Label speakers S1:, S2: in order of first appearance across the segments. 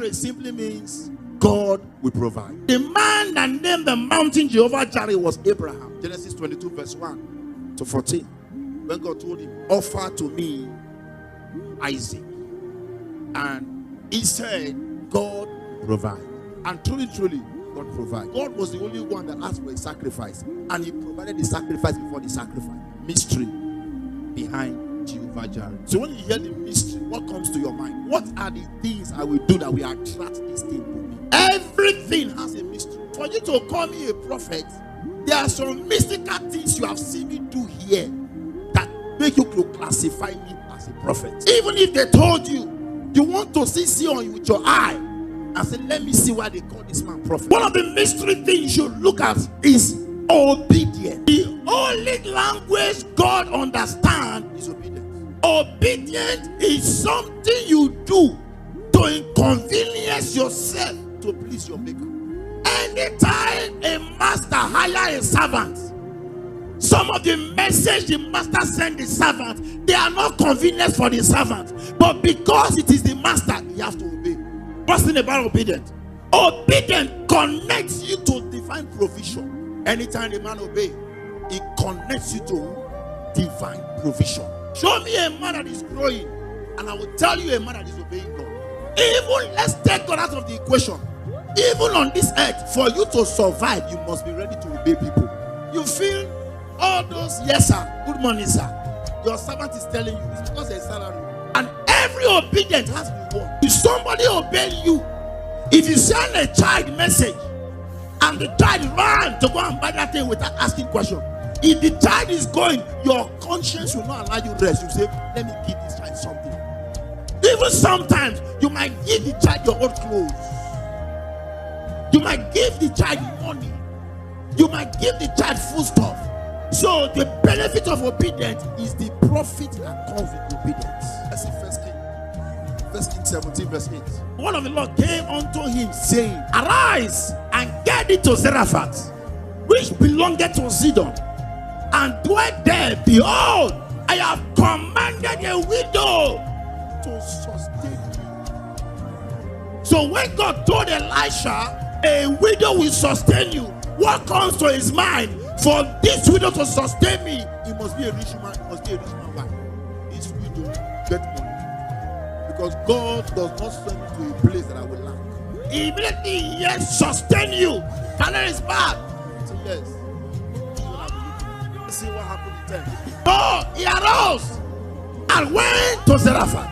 S1: Jireh simply means God will provide. The man that named the mountain Jehovah Jireh was Abraham. Genesis 22 verse 1 to 14. When God told him, offer to me Isaac. And he said, God will provide. And truly, God provided. God was the only one that asked for a sacrifice. And he provided the sacrifice before the sacrifice. Mystery behind Jehovah Jireh. So when you hear the mystery, what comes to your mind? What are the things I will do that will attract this thing to me? Everything has a mystery. For you to call me a prophet, there are some mystical things you have seen me do here that make you to classify me as a prophet. Even if they told you, you want to see on you with your eye and say, let me see why they call this man prophet. One of the mystery things you should look at is obedience. The only language God understands is obedience. Obedience is something you do to inconvenience yourself to please your maker. Anytime a master hires a servant, some of the message the master sends the servant, they are not convenient for the servant, but because it is the master, he has to obey. What's the thing about obedience? Obedience connects you to divine provision. Anytime the man obeys, it connects you to divine provision. Show me a man that is growing, and I will tell you a man that is obeying God. Even let's take God out of the equation. Even on this earth, for you to survive, you must be ready to obey people. You feel all those, yes sir, good morning sir, your servant is telling you, it's because there's salary. And every obedience has reward. If somebody obey you, if you send a child message and the child runs to go and buy that thing without asking question, if the child is going, your conscience will not allow you rest. You say, let me give this child something. Even sometimes you might give the child your old clothes. You might give the child money. You might give the child food stuff. So the benefit of obedience is the profit that comes with obedience. Let's see 1 Kings 17 verse 8. One of the Lord came unto him saying, arise and get thee to Zarephath, which belongeth to Sidon, and dwell there. Behold, I have commanded a widow to sustain you. So when God told Elisha, a widow will sustain you, what comes to his mind? For this widow to sustain me, it must be a rich man. It must be a rich man. Why? This widow get money, because God does not send me to a place that I will lack. Immediately, yes, sustain you. Calendar is bad. So yes. Let's see what happened to them. Oh, he arose and went to Zarephath.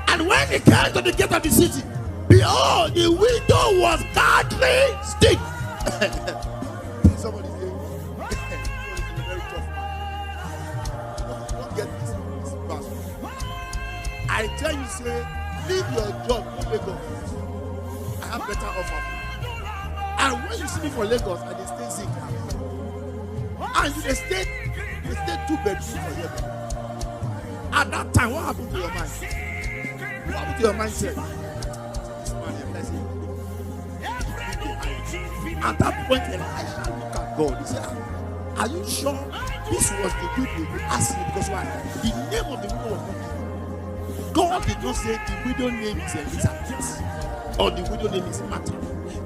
S1: And when he came to the gate of the city, behold, the widow was gathering sticks. Somebody say, very tough man. Don't get this fast. I tell you, say, leave your job in Lagos. I have better offer. And when you see me for Lagos, and they stay sick, and they stay 2 bedrooms for you. At that time, what happened to your mind? What happened to your mindset? At that point, Elisha looked at God. He said, are you sure this was the good name? Ask me, because why? The name of the widow was not given. God did not say the widow name is Elizabeth or the widow name is Martha.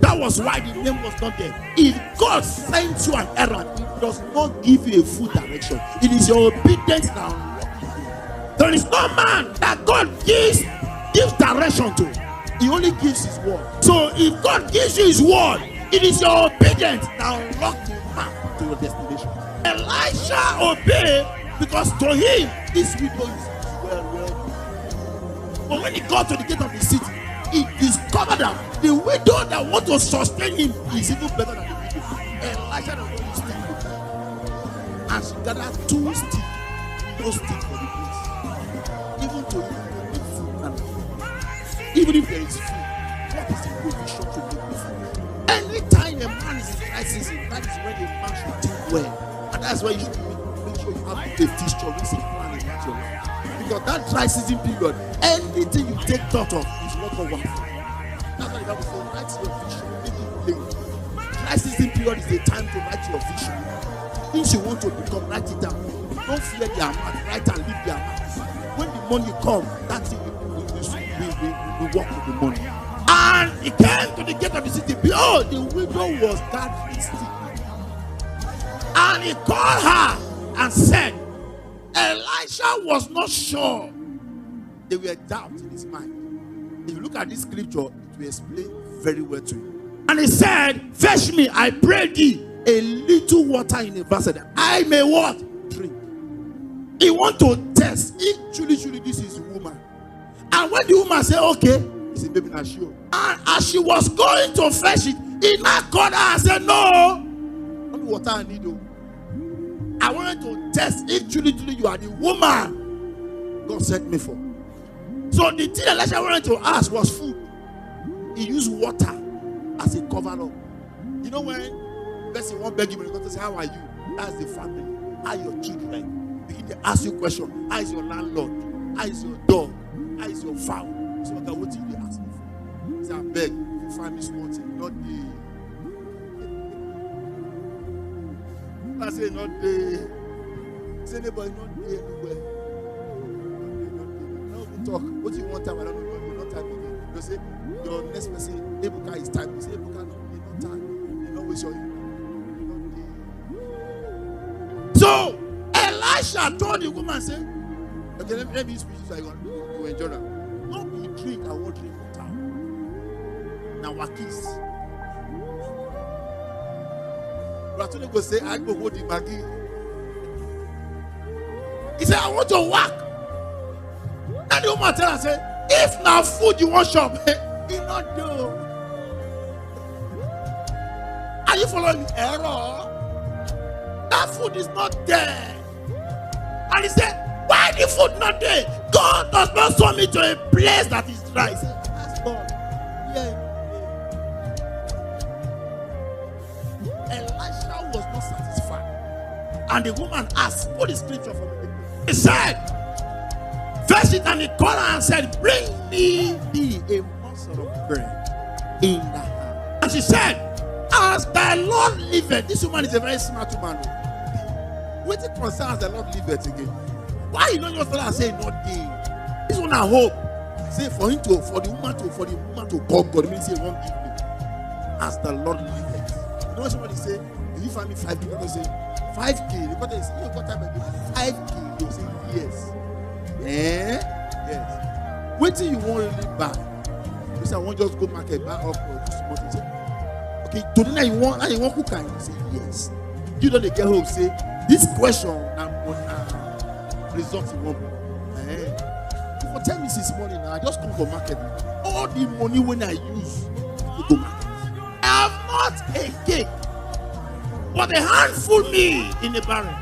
S1: That was why the name was not there. If God sends you an errand, He does not give you a full direction. It is your obedience that unlocks you. There is no man that God gives direction to. He only gives His word. So if God gives you His word, it is your obedience that unlocks the map to your destination. Elisha obeyed because to him, this widow is well. But when he got to the gate of the city, he discovered that the widow that wants to sustain him is even better than the widow. Elisha does not use stick. And she gathered 2 sticks. No stick for the place. Even to you, the food and food. Even if there is food, what is the provision to make the food? Anytime a man is in crisis, that is when a man should think well. And that's why you should make sure you have a fixture, basic plan in your life. Because that dry season period, anything you take thought of is not for one thing. That's why the Bible says, write your vision, make it plain. Dry season period is the time to write your vision. Things you want to become, write it down. Don't fear their mouth, write and leave their mouth. When the money comes, that thing we work with the money. And he came to the gate of the city. Behold, the widow was gathering stick. And he called her and said, Elisha was not sure. There were doubts in his mind. If you look at this scripture, it will explain very well to you. And he said, fetch me, I pray thee, a little water in a vessel that I may what? Drink. He want to test if truly this is a woman. And when the woman said, okay, he said, baby, not sure. And as she was going to fetch it, he now called her and said, no, not water I need. I wanted to test if truly you are the woman God sent me for. So the thing Elisha wanted to ask was food. He used water as a cover up. You know when person won't beg you when you go to say, how are you? That's the family. How are your children? Begin to ask you questions. How is your landlord? How is your dog? How is your fowl? So what did you ask me for? He said, I beg, if you find me small thing, not the. I say, not the. Say, anybody, not the anywhere. Now we talk. What do you want time? I don't know. You're not time again. You say, your next person, Ebuka is time. You say, Ebuka, no, not time. You know, we show you. So, Elisha told the woman, say, okay, let me speak so I go enjoy that. Not be drink, I won't drink water. Now, what kiss? But I go say, I go hold the baggy. He said, I want to work. And the woman tell her, say, if now food you want shop, he not do. Are you following me? Error. That food is not there. And he said, why the food not there? God does not send me to a place that is dry. He said, that's God. Yeah. Elisha was not satisfied. And the woman asked, what is scripture for me? He said, fetch it, and he called her and said, bring me thee a morsel of bread in the hand. And she said, as thy Lord liveth. This woman is a very smart woman. What it concerns the Lord liveth again? Why you don't just tell her and say not day? This one I hope. Say for the woman to come, God means he won't give me. As the Lord liveth. You know what somebody say? If you find me 5 people, they say 5K. Because they say you got time 5K. You say yes. Yes. Wait till you won't really buy. You say I won't just go market buy up or do something. Say, okay, today now you want cook and you say yes. You know they get home say this question results in one. For 10 minutes this morning now, I just come for market. All the money when I use to go market. I have not a cake, but a handful meal in the barrel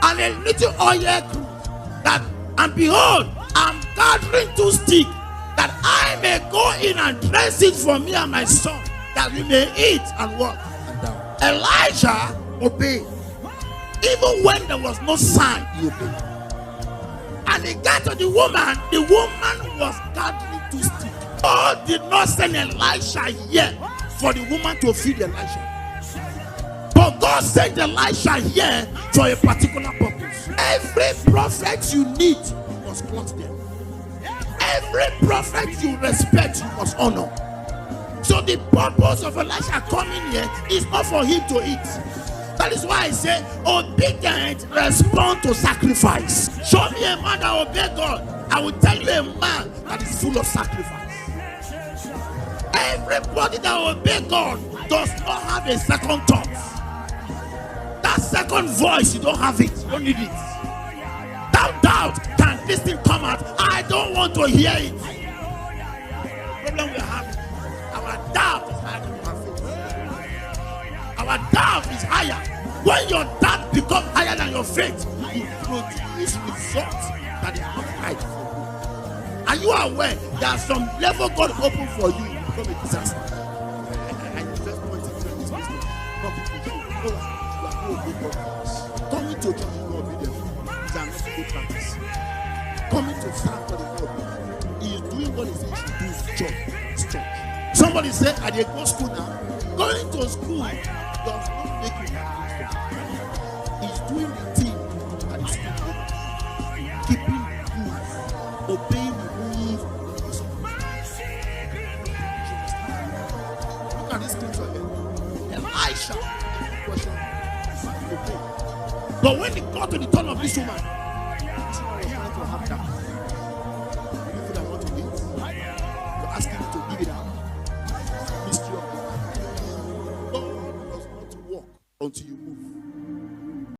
S1: and a little oil crude. That and behold, I'm gathering 2 sticks that I may go in and dress it for me and my son, that we may eat and walk. Elijah obeyed. Even when there was no sign, he obeyed. And he got to the woman was gathering 2 sticks. God did not send Elisha here for the woman to feed Elisha. But God sent Elisha here for a particular purpose. Every prophet you need, you must clothe them. Every prophet you respect, you must honor. So the purpose of Elisha coming here is not for him to eat. That is why I say, obedient respond to sacrifice. Show me a man that obey God. I will tell you a man that is full of sacrifice. Everybody that obey God does not have a second thought. That second voice, you don't have it. You don't need it. Doubt. Can this thing come out? I don't want to hear it. The problem we have, our doubt is higher than our faith. Our doubt is higher. When your doubt becomes higher than your faith, you produce results that is not right for you. Are you aware that some level God opened for you become a disaster? And you just point to this business. Not because you are not obedient. Coming to church is not obedient. It's not good practice. Coming to stand for the Lord, he is doing what he says he should do. It's church. Somebody said, I did go to school now. Going to school does not make you happy. He's doing the thing that is good. Keeping good. Obeying the rules. at this scripture again. Elisha question. But when it got to the turn of this woman was trying to have that. You food I want to eat. You're asking me to give it out. Mystery of God. God does not walk until you